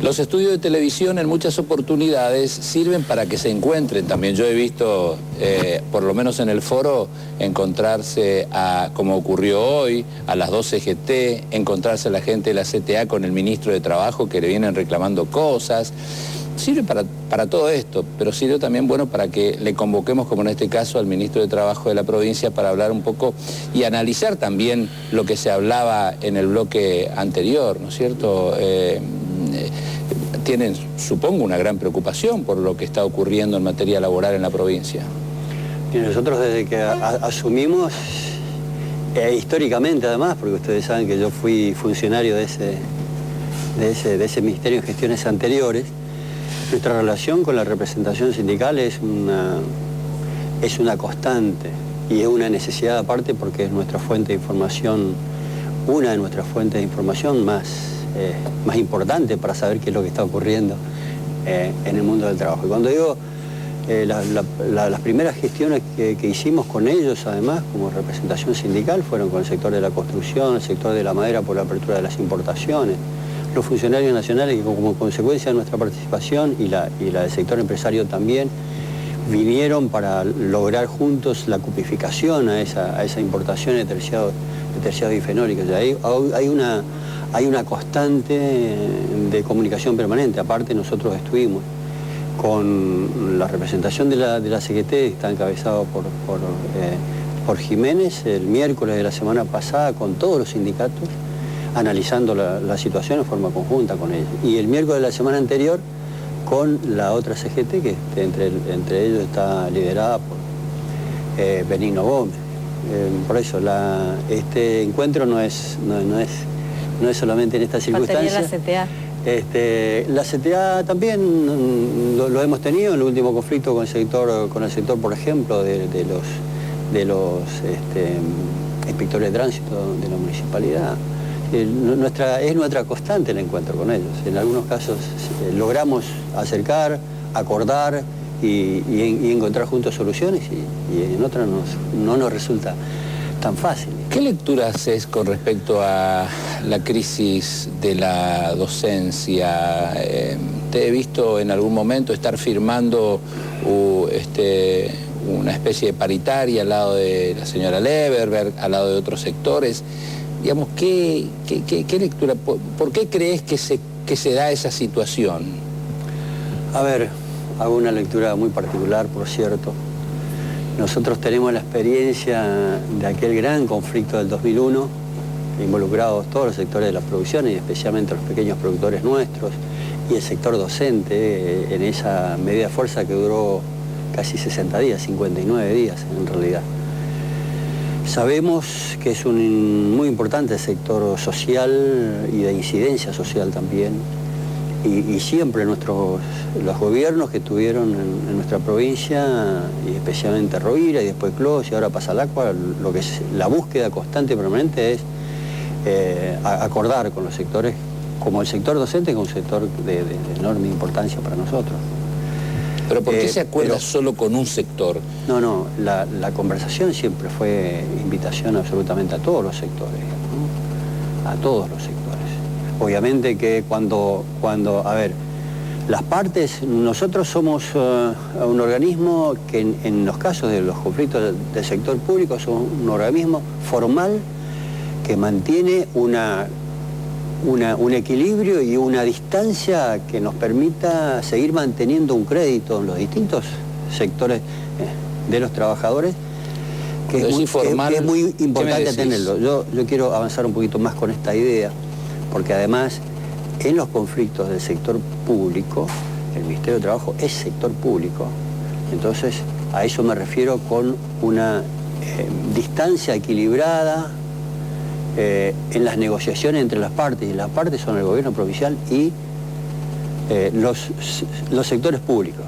Los estudios de televisión en muchas oportunidades sirven para que se encuentren también. Yo he visto, por lo menos en el foro, encontrarse, como ocurrió hoy, a las 2 CGT, encontrarse a la gente de la CTA con el ministro de Trabajo que le vienen reclamando cosas. Sirve para todo esto, pero sirve también, bueno, para que le convoquemos, como en este caso, al ministro de Trabajo de la provincia para hablar un poco y analizar también lo que se hablaba en el bloque anterior, ¿no es cierto? Tienen, supongo, una gran preocupación por lo que está ocurriendo en materia laboral en la provincia. Y nosotros desde que asumimos, históricamente además, porque ustedes saben que yo fui funcionario de ese ministerio en gestiones anteriores, nuestra relación con la representación sindical es una constante y es una necesidad aparte porque es nuestra fuente de información, una de nuestras fuentes de información más importante para saber qué es lo que está ocurriendo en el mundo del trabajo. Y cuando digo las primeras gestiones que hicimos con ellos, además, como representación sindical, fueron con el sector de la construcción, el sector de la madera por la apertura de las importaciones, los funcionarios nacionales que como consecuencia de nuestra participación y la del sector empresario también, vinieron para lograr juntos la cupificación a esa importación de terciados bifenólicos. Hay una constante de comunicación permanente. Aparte, nosotros estuvimos con la representación de la CGT, está encabezado por Jiménez, el miércoles de la semana pasada con todos los sindicatos, analizando la situación en forma conjunta con ellos. Y el miércoles de la semana anterior con la otra CGT, que entre ellos está liderada por Benigno Gómez. Por eso, este encuentro no es solamente en esta circunstancia. La CTA. La CTA también lo hemos tenido en el último conflicto con el sector, por ejemplo, de los inspectores de tránsito de la municipalidad. Es nuestra constante el encuentro con ellos. En algunos casos logramos acercar, acordar y encontrar juntos soluciones y en otras no nos resulta tan fácil. ¿Qué lectura haces con respecto a la crisis de la docencia? Te he visto en algún momento estar firmando una especie de paritaria al lado de la señora Leverberg, al lado de otros sectores. Digamos, ¿qué lectura? ¿Por qué crees que se da esa situación? A ver, hago una lectura muy particular, por cierto. Nosotros tenemos la experiencia de aquel gran conflicto del 2001, involucrados todos los sectores de la producción y especialmente los pequeños productores nuestros y el sector docente en esa medida de fuerza que duró casi 60 días, 59 días en realidad. Sabemos que es un muy importante sector social y de incidencia social también. Y siempre los gobiernos que tuvieron en nuestra provincia, y especialmente Rovira y después Clos y ahora Pasalacqua, lo que es la búsqueda constante y permanente es acordar con los sectores, como el sector docente, que es un sector de enorme importancia para nosotros. ¿Pero por qué se acuerda solo con un sector? No, la conversación siempre fue invitación absolutamente a todos los sectores, ¿no? A todos los sectores. Obviamente que cuando a ver, las partes, nosotros somos un organismo que en los casos de los conflictos del sector público somos un organismo formal que mantiene un equilibrio y una distancia que nos permita seguir manteniendo un crédito en los distintos sectores de los trabajadores, que es muy importante tenerlo. Yo quiero avanzar un poquito más con esta idea, porque además en los conflictos del sector público, el Ministerio de Trabajo es sector público, entonces a eso me refiero con una distancia equilibrada en las negociaciones entre las partes, y las partes son el gobierno provincial y los sectores públicos.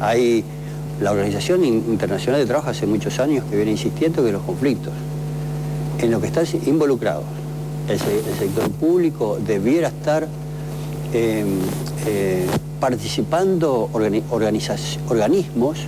Hay la Organización Internacional de Trabajo hace muchos años que viene insistiendo que los conflictos en lo que están involucrados el sector público debiera estar participando organismos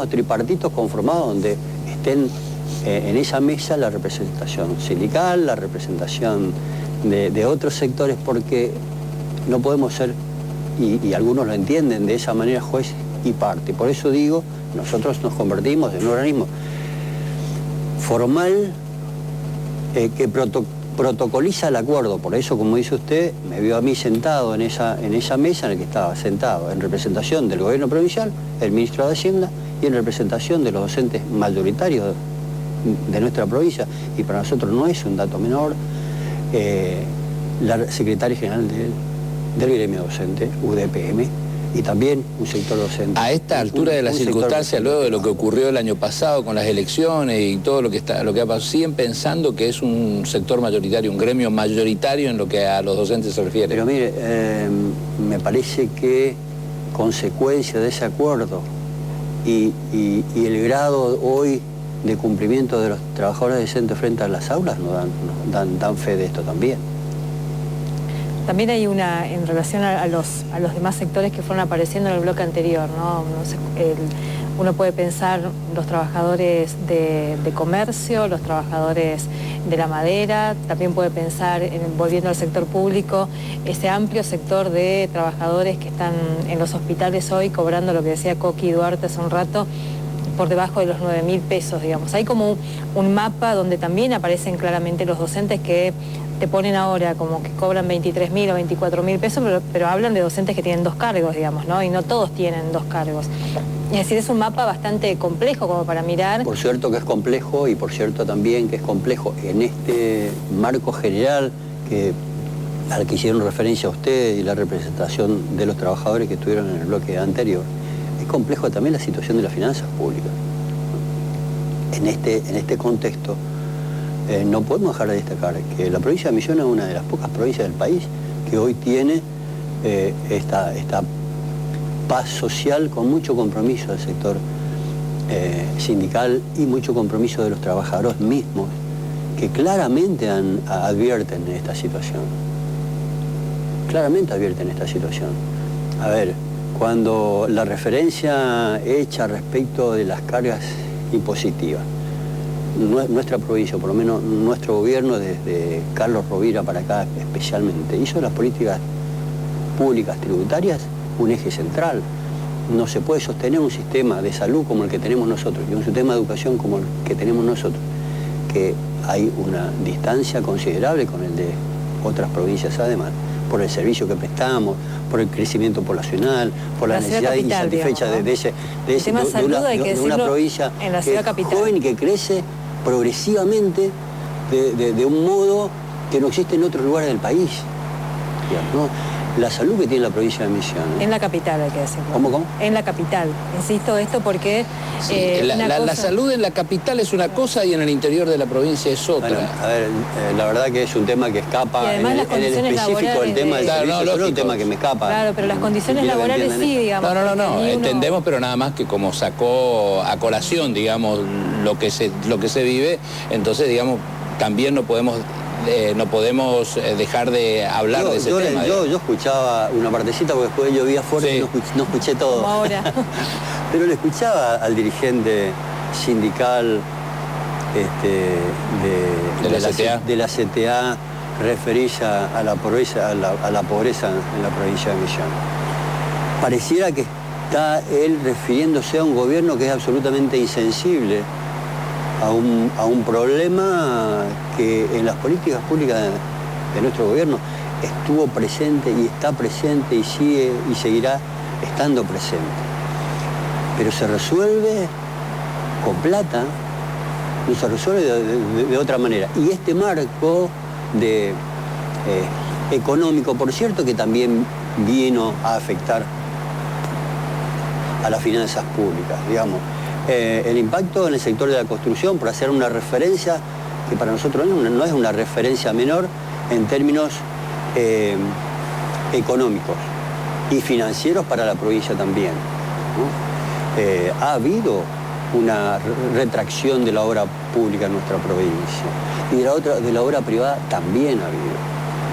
tripartitos conformados donde estén en esa mesa la representación sindical, la representación de otros sectores, porque no podemos ser, y algunos lo entienden de esa manera, juez y parte. Por eso digo, nosotros nos convertimos en un organismo formal que protocoliza el acuerdo. Por eso, como dice usted, me vio a mí sentado en esa mesa en la que estaba sentado en representación del gobierno provincial, el ministro de Hacienda, y en representación de los docentes mayoritarios de nuestra provincia, y para nosotros no es un dato menor, la secretaria general del gremio docente, UDPM, y también un sector docente. A esta altura de las circunstancias, luego de lo que ocurrió el año pasado con las elecciones y todo lo que ha pasado, ¿siguen pensando que es un sector mayoritario, un gremio mayoritario en lo que a los docentes se refiere? Pero mire, me parece que consecuencia de ese acuerdo y el grado hoy de cumplimiento de los trabajadores decentes frente a las aulas nos dan fe de esto también. También hay una, en relación a los demás sectores que fueron apareciendo en el bloque anterior, ¿no? Uno puede pensar los trabajadores de comercio, los trabajadores de la madera, también puede pensar, volviendo al sector público, ese amplio sector de trabajadores que están en los hospitales hoy cobrando lo que decía Coqui Duarte hace un rato, por debajo de los 9.000 pesos, digamos. Hay como un mapa donde también aparecen claramente los docentes que te ponen ahora como que cobran 23.000 o 24.000 pesos, pero hablan de docentes que tienen 2 cargos, digamos, ¿no? Y no todos tienen 2 cargos. Es decir, es un mapa bastante complejo como para mirar. Por cierto que es complejo, y por cierto también que es complejo en este marco general al que hicieron referencia a usted y la representación de los trabajadores que estuvieron en el bloque anterior. Es complejo también la situación de las finanzas públicas. En este contexto, no podemos dejar de destacar que la provincia de Misiones es una de las pocas provincias del país que hoy tiene esta paz social con mucho compromiso del sector sindical y mucho compromiso de los trabajadores mismos, que claramente advierten esta situación. Claramente advierten esta situación. A ver, cuando la referencia hecha respecto de las cargas impositivas, nuestra provincia, por lo menos nuestro gobierno, desde Carlos Rovira para acá especialmente, hizo las políticas públicas tributarias un eje central. No se puede sostener un sistema de salud como el que tenemos nosotros y un sistema de educación como el que tenemos nosotros, que hay una distancia considerable con el de otras provincias además, por el servicio que prestamos, por el crecimiento poblacional, por la necesidad insatisfecha de una provincia que es joven y que crece progresivamente de un modo que no existe en otros lugares del país. Digamos, ¿no? La salud que tiene la provincia de Misiones. En la capital, hay que decirlo. ¿Cómo? En la capital. Insisto esto porque... la salud en la capital es una cosa y en el interior de la provincia es otra. Bueno, a ver, la verdad que es un tema que escapa en el específico del tema del servicio, no, es un tema que me escapa. Claro, pero las condiciones laborales sí, digamos. No, entendemos, pero nada más que como sacó a colación, digamos, lo que se vive, entonces, digamos, también no podemos dejar de hablar de ese tema. Yo escuchaba una partecita porque después llovía fuerte, sí. No escuché todo. Como ahora. Pero le escuchaba al dirigente sindical de la CTA referirse a la pobreza en la provincia de Misiones. Pareciera que está él refiriéndose a un gobierno que es absolutamente insensible a un problema que en las políticas públicas de nuestro gobierno estuvo presente y está presente y sigue y seguirá estando presente. Pero se resuelve con plata, no se resuelve de otra manera. Y este marco económico, por cierto, que también vino a afectar a las finanzas públicas, digamos. El impacto en el sector de la construcción, por hacer una referencia que para nosotros no es una referencia menor en términos económicos y financieros para la provincia también, ¿no? Ha habido una retracción de la obra pública en nuestra provincia y de la obra privada también ha habido,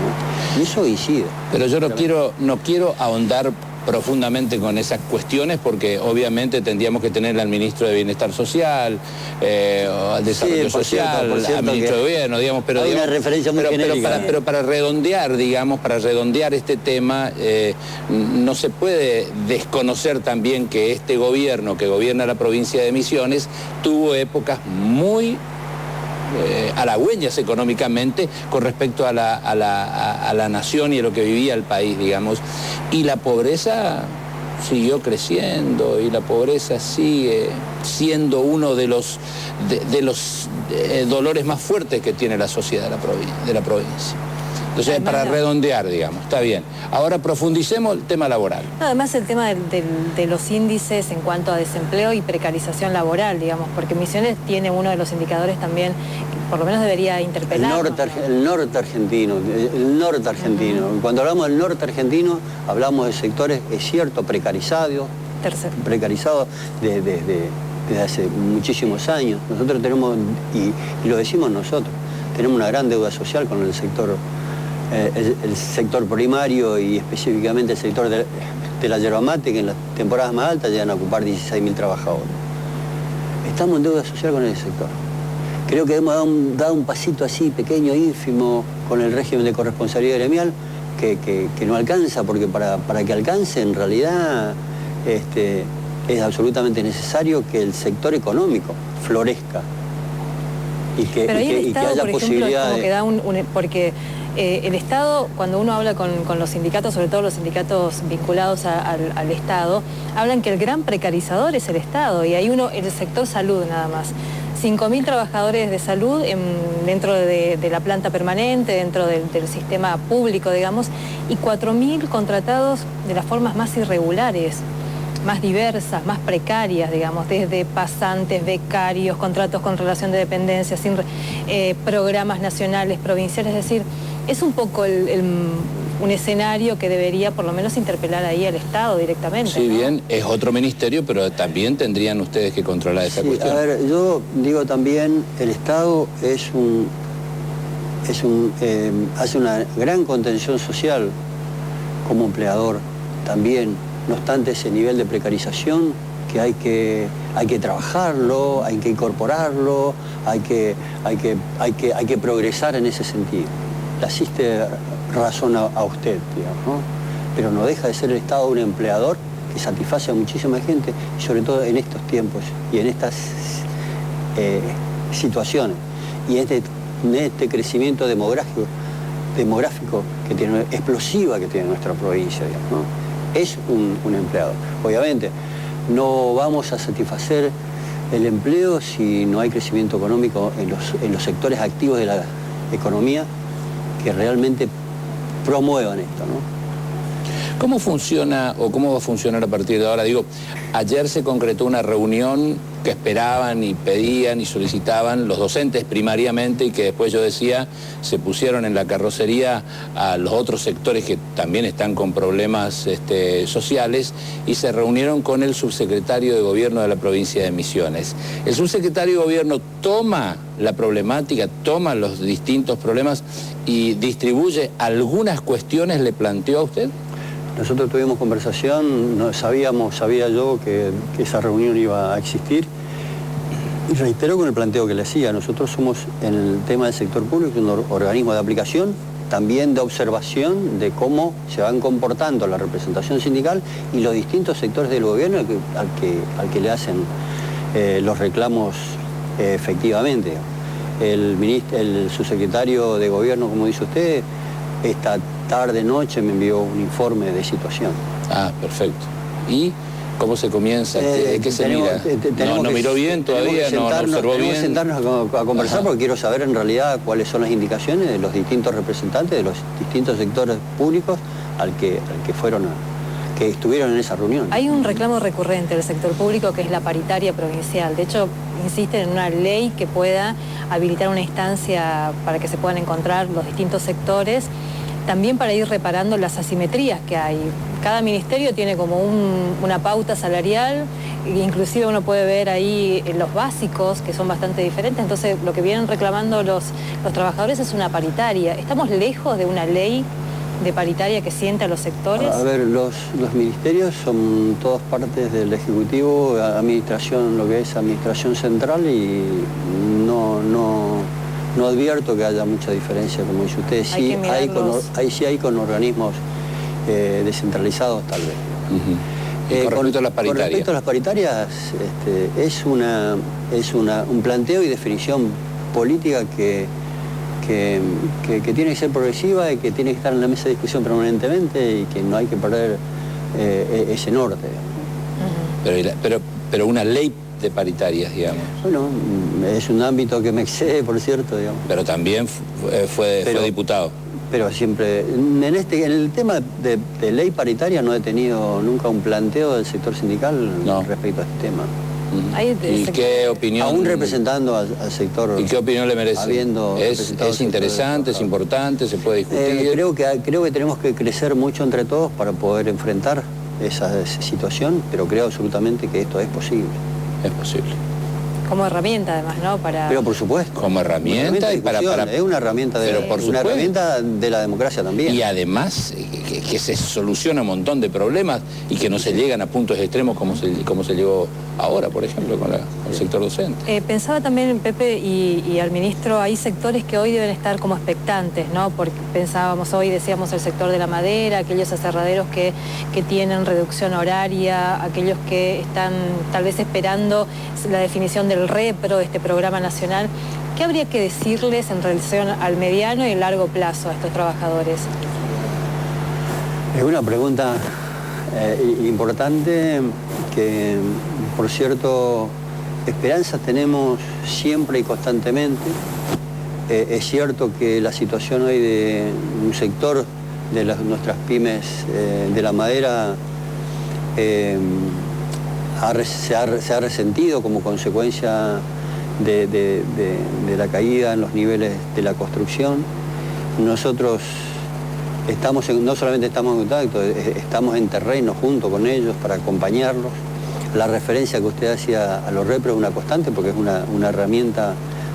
¿no? Y eso incide. Pero yo no quiero ahondar profundamente con esas cuestiones porque obviamente tendríamos que tener al ministro de Bienestar Social, al Desarrollo Social, al ministro de Gobierno, digamos, pero... Hay una referencia muy genérica. Pero para redondear, digamos, para redondear este tema, no se puede desconocer también que este gobierno que gobierna la provincia de Misiones tuvo épocas muy halagüeñas económicamente con respecto a la nación y a lo que vivía el país, digamos, y la pobreza siguió creciendo y la pobreza sigue siendo uno de los dolores más fuertes que tiene la sociedad de la provincia. Entonces, para redondear, digamos, está bien. Ahora profundicemos el tema laboral. Además, el tema de los índices en cuanto a desempleo y precarización laboral, digamos, porque Misiones tiene uno de los indicadores también, que por lo menos debería interpelar. El norte argentino. Cuando hablamos del norte argentino, hablamos de sectores, es cierto, precarizados desde hace muchísimos años. Nosotros tenemos, y lo decimos nosotros, tenemos una gran deuda social con el sector primario y específicamente el sector de la yerba mate, que en las temporadas más altas llegan a ocupar 16.000 trabajadores. Estamos en deuda social con el sector. Creo que hemos dado un pasito así pequeño, ínfimo, con el régimen de corresponsabilidad gremial, que no alcanza, porque para que alcance en realidad es absolutamente necesario que el sector económico florezca y que haya posibilidad de... Porque el Estado, cuando uno habla con los sindicatos, sobre todo los sindicatos vinculados al Estado, hablan que el gran precarizador es el Estado, y hay el sector salud nada más. 5.000 trabajadores de salud dentro de la planta permanente, dentro del sistema público, digamos, y 4.000 contratados de las formas más irregulares, más diversas, más precarias, digamos, desde pasantes, becarios, contratos con relación de dependencia, sin programas nacionales, provinciales, es decir, es un poco un escenario que debería por lo menos interpelar ahí al Estado directamente. Sí, ¿no? bien, es otro ministerio, pero también tendrían ustedes que controlar esa cuestión. A ver, yo digo también, el Estado hace una gran contención social como empleador también. No obstante ese nivel de precarización que hay que trabajarlo, hay que incorporarlo, hay que progresar en ese sentido. Le asiste razón a usted, digamos, ¿no? Pero no deja de ser el Estado un empleador que satisface a muchísima gente, y sobre todo en estos tiempos y en estas situaciones y en este crecimiento demográfico que tiene, explosiva que tiene nuestra provincia, digamos, ¿no? Es un empleador. Obviamente, no vamos a satisfacer el empleo si no hay crecimiento económico en los sectores activos de la economía que realmente promuevan esto, ¿no? ¿Cómo funciona o cómo va a funcionar a partir de ahora? Digo, ayer se concretó una reunión que esperaban y pedían y solicitaban los docentes primariamente, y que después, yo decía, se pusieron en la carrocería a los otros sectores que también están con problemas sociales, y se reunieron con el subsecretario de Gobierno de la provincia de Misiones. El subsecretario de Gobierno toma la problemática, toma los distintos problemas y distribuye algunas cuestiones. ¿Le planteó a usted? Nosotros tuvimos conversación, sabía yo que esa reunión iba a existir, y reitero con el planteo que le hacía. Nosotros somos, en el tema del sector público, un organismo de aplicación, también de observación de cómo se van comportando la representación sindical y los distintos sectores del gobierno al que le hacen los reclamos efectivamente. El subsecretario de Gobierno, como dice usted, esta tarde-noche me envió un informe de situación. Ah, perfecto. ¿Y cómo se comienza? ¿Qué se mira? ¿No miró bien todavía? ¿No observó bien? Tenemos que sentarnos a conversar. Ajá. Porque quiero saber en realidad cuáles son las indicaciones de los distintos representantes de los distintos sectores públicos que estuvieron en esa reunión. Hay un reclamo recurrente del sector público, que es la paritaria provincial. De hecho, insisten en una ley que pueda habilitar una instancia para que se puedan encontrar los distintos sectores, también para ir reparando las asimetrías que hay. Cada ministerio tiene como una pauta salarial, inclusive uno puede ver ahí los básicos, que son bastante diferentes. Entonces, lo que vienen reclamando los trabajadores es una paritaria. Estamos lejos de una ley de paritaria que siente a los sectores? A ver, los ministerios son todas partes del Ejecutivo, administración, lo que es administración central, y no advierto que haya mucha diferencia, como dice usted. Sí hay con organismos descentralizados, tal vez. Con respecto a las paritarias. Con respecto a las paritarias, es un planteo y definición política que tiene que ser progresiva y que tiene que estar en la mesa de discusión permanentemente, y que no hay que perder ese norte. Pero una ley de paritarias, digamos. Bueno, es un ámbito que me excede, por cierto, digamos. Pero también fue diputado. Pero siempre, en el tema de ley paritaria no he tenido nunca un planteo del sector sindical respecto a este tema. ¿Y qué opinión? Aún representando al sector. ¿Y qué opinión le merece? ¿Es interesante, es importante, se puede discutir? Creo que tenemos que crecer mucho entre todos para poder enfrentar esa situación, pero creo absolutamente que esto es posible. Es posible. Como herramienta, además, ¿no? Pero por supuesto. Como herramienta y para... Es una herramienta de la democracia también. Y además que se soluciona un montón de problemas y que no se llegan a puntos extremos como se llegó ahora, por ejemplo, con el sector docente. Pensaba también, Pepe, y al ministro, hay sectores que hoy deben estar como expectantes, ¿no? Porque pensábamos hoy, decíamos, el sector de la madera, aquellos aserraderos que tienen reducción horaria, aquellos que están tal vez esperando la definición del REPRO, este programa nacional. ¿Qué habría que decirles en relación al mediano y el largo plazo a estos trabajadores? Es una pregunta importante que, por cierto, esperanzas tenemos siempre y constantemente. Es cierto que la situación hoy de un sector de nuestras pymes de la madera se ha resentido como consecuencia de la caída en los niveles de la construcción. Nosotros no solamente estamos en contacto, estamos en terreno junto con ellos para acompañarlos. La referencia que usted hacía a los REPRO es una constante, porque es una herramienta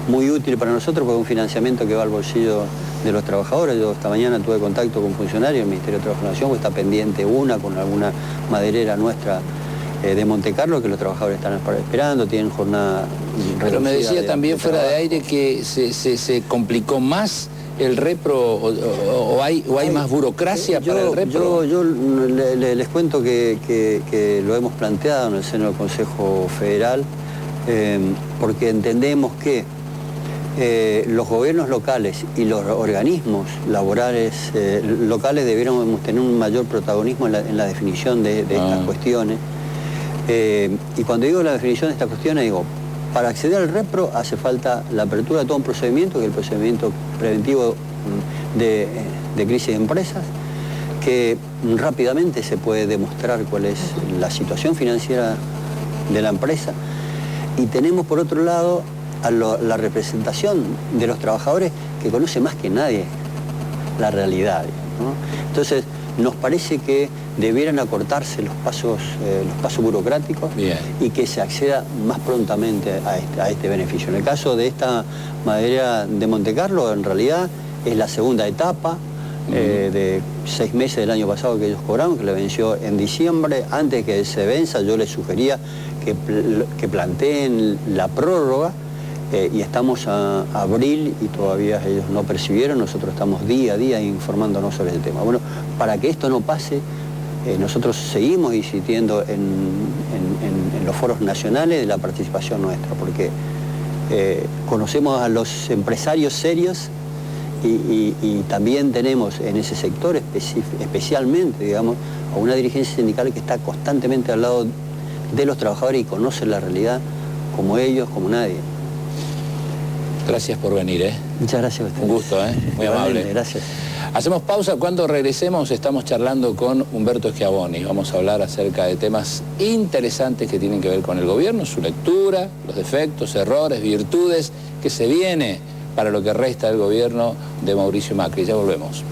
muy útil para nosotros, porque es un financiamiento que va al bolsillo de los trabajadores. Yo esta mañana tuve contacto con funcionarios del Ministerio de Trabajo y Nación, está pendiente con alguna maderera nuestra de Monte Carlo, que los trabajadores están esperando, tienen jornada reducida. Pero me decía también fuera de aire que se complicó más el REPRO, o hay más burocracia para el REPRO. Yo les cuento que lo hemos planteado en el seno del Consejo Federal, porque entendemos que los gobiernos locales y los organismos laborales locales debiéramos tener un mayor protagonismo en la definición de estas cuestiones. Y cuando digo la definición de estas cuestiones, digo, para acceder al REPRO hace falta la apertura de todo un procedimiento, que es el procedimiento preventivo de crisis de empresas, que rápidamente se puede demostrar cuál es la situación financiera de la empresa. Y tenemos, por otro lado, la representación de los trabajadores, que conoce más que nadie la realidad, ¿no? Entonces, nos parece que debieran acortarse los pasos burocráticos. Bien. Y que se acceda más prontamente a este beneficio. En el caso de esta madera de Monte Carlo, en realidad es la segunda etapa de 6 meses del año pasado que ellos cobraron, que le venció en diciembre. Antes que se venza, yo les sugería que planteen la prórroga, y estamos a abril y todavía ellos no percibieron. Nosotros estamos día a día informándonos sobre el tema. Bueno, para que esto no pase, nosotros seguimos insistiendo en los foros nacionales de la participación nuestra, porque conocemos a los empresarios serios y también tenemos en ese sector especialmente, digamos, a una dirigencia sindical que está constantemente al lado de los trabajadores y conoce la realidad como ellos, como nadie. Gracias por venir, Muchas gracias a ustedes. Un gusto, muy amable. Gracias. Hacemos pausa. Cuando regresemos estamos charlando con Humberto Schiavoni. Vamos a hablar acerca de temas interesantes que tienen que ver con el gobierno, su lectura, los defectos, errores, virtudes que se viene para lo que resta del gobierno de Mauricio Macri. Ya volvemos.